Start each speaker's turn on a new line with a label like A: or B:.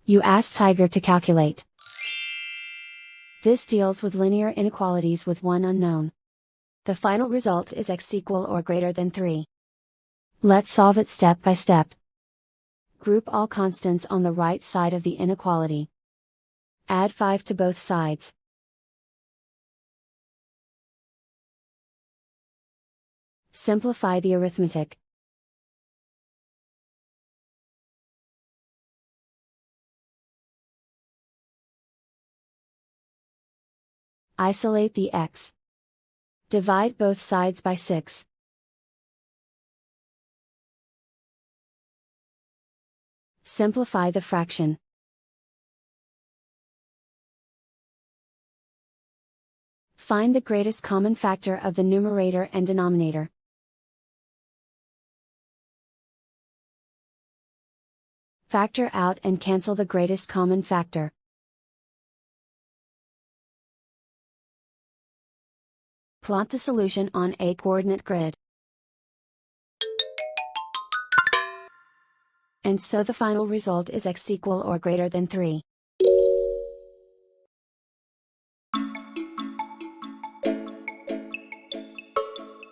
A: You ask Tiger to calculate. This deals with linear inequalities with one unknown. The final result is x equal or greater than 3. Let's solve it step by step. Group all constants on the right side of the inequality. Add 5 to both sides. Simplify the arithmetic. Isolate the x. Divide both sides by 6. Simplify the fraction. Find the greatest common factor of the numerator and denominator. Factor out and cancel the greatest common factor. Plot the solution on a coordinate grid. And so the final result is x equal or greater than 3.